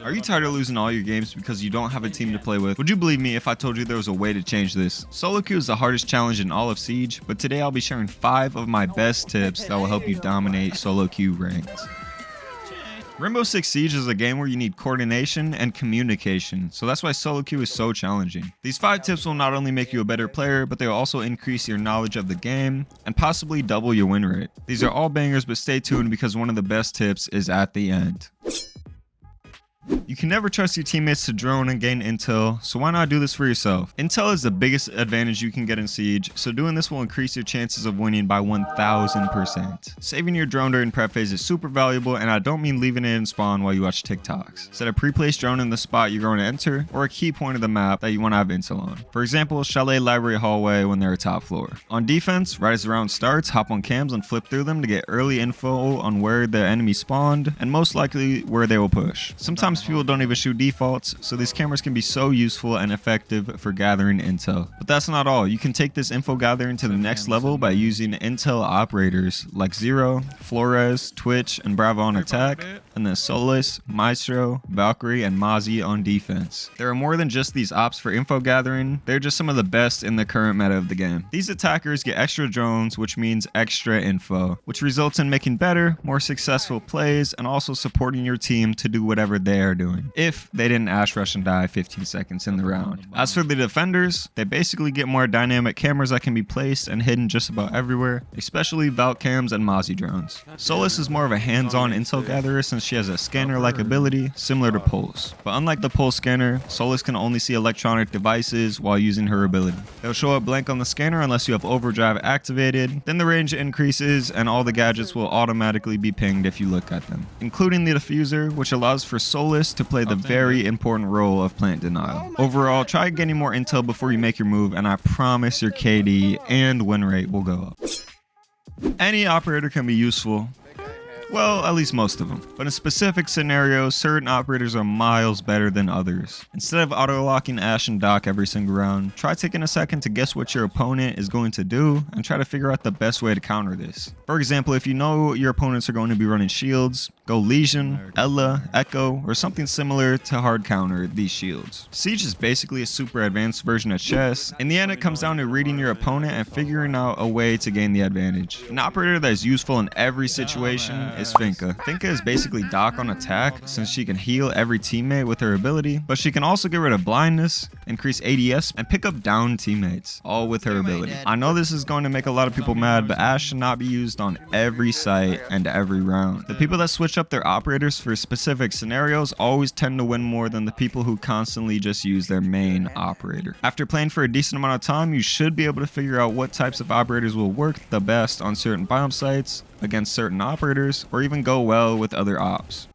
Are you tired of losing all your games because you don't have a team to play with? Would you believe me if I told you there was a way to change this? Solo queue is the hardest challenge in all of Siege, but today I'll be sharing 5 of my best tips that will help you dominate solo queue ranked. Rainbow Six Siege is a game where you need coordination and communication, so that's why solo queue is so challenging. These 5 tips will not only make you a better player, but they will also increase your knowledge of the game and possibly double your win rate. These are all bangers, but stay tuned because one of the best tips is at the end. You can never trust your teammates to drone and gain intel, so why not do this for yourself? Intel is the biggest advantage you can get in Siege, so doing this will increase your chances of winning by 1000%. Saving your drone during prep phase is super valuable, and I don't mean leaving it in spawn while you watch TikToks. Set a pre-placed drone in the spot you're going to enter, or a key point of the map that you want to have intel on. For example, Chalet Library Hallway when they're top floor. On defense, right as the round starts, hop on cams and flip through them to get early info on where the enemy spawned, and most likely where they will push. Sometimes people don't even shoot defaults, so these cameras can be so useful and effective for gathering intel. But that's not all. You can take this info gathering to the next level by using intel operators like Zero, Flores, Twitch, and Bravo on attack, and then Solus, Maestro, Valkyrie, and Mozzie on defense. There are more than just these ops for info gathering, they're just some of the best in the current meta of the game. These attackers get extra drones, which means extra info, which results in making better, more successful plays, and also supporting your team to do whatever they are doing, if they didn't ash rush and die 15 seconds in the round. As for the defenders, they basically get more dynamic cameras that can be placed and hidden just about everywhere, especially Valk cams and Mozzie drones. Solus is more of a hands-on intel gatherer since she has a scanner-like ability similar to Pulse. But unlike the Pulse scanner, Solus can only see electronic devices while using her ability. They'll show up blank on the scanner unless you have overdrive activated, then the range increases and all the gadgets will automatically be pinged if you look at them, including the diffuser, which allows for Solus to play the very important role of plant denial. Overall, try getting more intel before you make your move, and I promise your KD and win rate will go up. Any operator can be useful. Well, at least most of them. But in specific scenarios, certain operators are miles better than others. Instead of auto-locking Ash and Doc every single round, try taking a second to guess what your opponent is going to do and try to figure out the best way to counter this. For example, if you know your opponents are going to be running shields, go Legion, Ella, Echo, or something similar to hard counter these shields. Siege is basically a super advanced version of chess. In the end, it comes down to reading your opponent and figuring out a way to gain the advantage. An operator that is useful in every situation is Finka. Finka is basically Doc on attack since she can heal every teammate with her ability, but she can also get rid of blindness, increase ADS, and pick up down teammates, all with her ability. I know this is going to make a lot of people mad, but Ashe should not be used on every site and every round. The people that switch up their operators for specific scenarios always tend to win more than the people who constantly just use their main operator. After playing for a decent amount of time, you should be able to figure out what types of operators will work the best on certain biome sites, against certain operators, or even go well with other ops.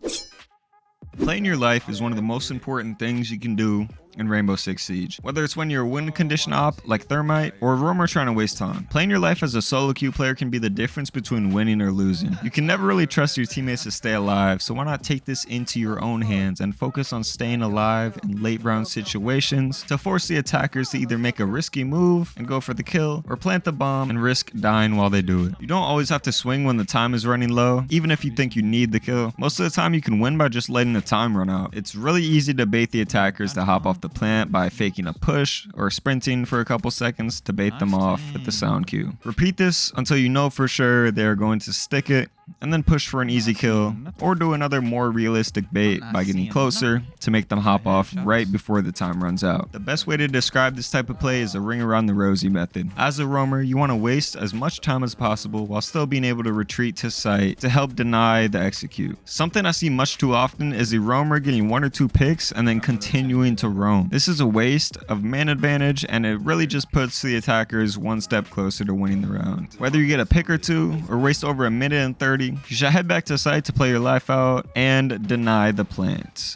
Playing your life is one of the most important things you can do in Rainbow Six Siege. Whether it's when you're a win condition op like Thermite or a roamer trying to waste time, playing your life as a solo queue player can be the difference between winning or losing. You can never really trust your teammates to stay alive, so why not take this into your own hands and focus on staying alive in late round situations to force the attackers to either make a risky move and go for the kill, or plant the bomb and risk dying while they do it. You don't always have to swing when the time is running low, even if you think you need the kill. Most of the time you can win by just letting the time run out. It's really easy to bait the attackers to hop off the plant by faking a push or sprinting for a couple seconds to bait them off with the sound cue. Repeat this until you know for sure they are going to stick it, and then push for an easy kill, or do another more realistic bait by getting closer to make them hop off right before the time runs out. The best way to describe this type of play is the ring around the rosy method. As a roamer, you want to waste as much time as possible while still being able to retreat to site to help deny the execute. Something I see much too often is a roamer getting 1 or 2 picks and then continuing to roam. This is a waste of man advantage, and it really just puts the attackers one step closer to winning the round. Whether you get a pick or 2 or waste over a minute and 30, you should head back to site to play your life out and deny the plant.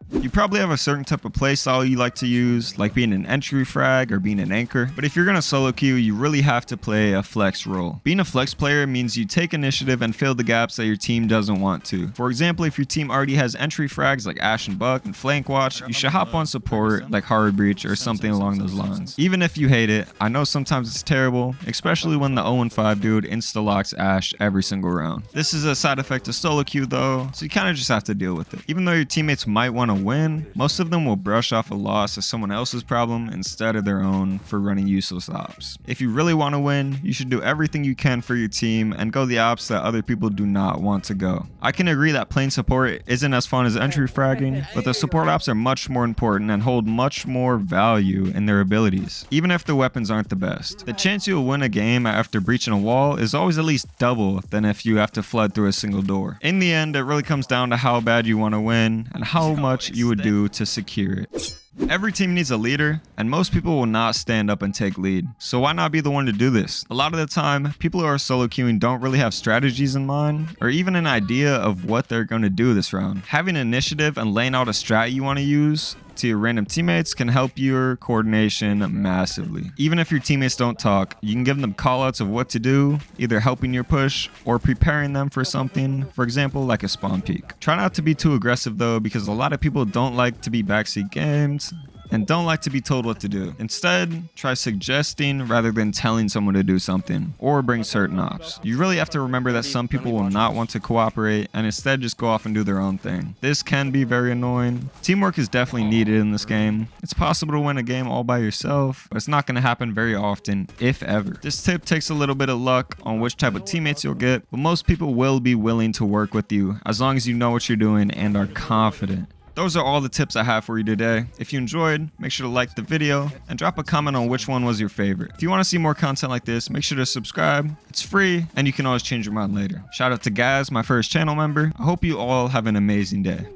You probably have a certain type of playstyle you like to use, like being an entry frag or being an anchor, but if you're gonna solo queue, you really have to play a flex role. Being a flex player means you take initiative and fill the gaps that your team doesn't want to. For example, if your team already has entry frags like Ash and Buck and Flank Watch, you should hop on support like Hard Breach or something along those lines. Even if you hate it, I know sometimes it's terrible, especially when the 0-5 dude insta-locks Ash every single round. This is a side effect of solo queue though, so you kind of just have to deal with it. Even though your teammates might want to win, most of them will brush off a loss as someone else's problem instead of their own for running useless ops. If you really want to win, you should do everything you can for your team and go the ops that other people do not want to go. I can agree that playing support isn't as fun as entry fragging, but the support ops are much more important and hold much more value in their abilities, even if the weapons aren't the best. The chance you'll win a game after breaching a wall is always at least double than if you have to flood through a single door. In the end, it really comes down to how bad you want to win and how much you would do to secure it. Every team needs a leader, and most people will not stand up and take lead. So why not be the one to do this? A lot of the time, people who are solo queuing don't really have strategies in mind, or even an idea of what they're going to do this round. Having initiative and laying out a strat you want to use to your random teammates can help your coordination massively. Even if your teammates don't talk, you can give them callouts of what to do, either helping your push or preparing them for something, for example, like a spawn peek. Try not to be too aggressive though, because a lot of people don't like to be backseat gamed and don't like to be told what to do. Instead, try suggesting rather than telling someone to do something, or bring certain ops. You really have to remember that some people will not want to cooperate and instead just go off and do their own thing. This can be very annoying. Teamwork is definitely needed in this game. It's possible to win a game all by yourself, but it's not going to happen very often, if ever. This tip takes a little bit of luck on which type of teammates you'll get, but most people will be willing to work with you as long as you know what you're doing and are confident. Those are all the tips I have for you today. If you enjoyed, make sure to like the video and drop a comment on which one was your favorite. If you want to see more content like this, make sure to subscribe. It's free and you can always change your mind later. Shout out to Gaz, my first channel member. I hope you all have an amazing day.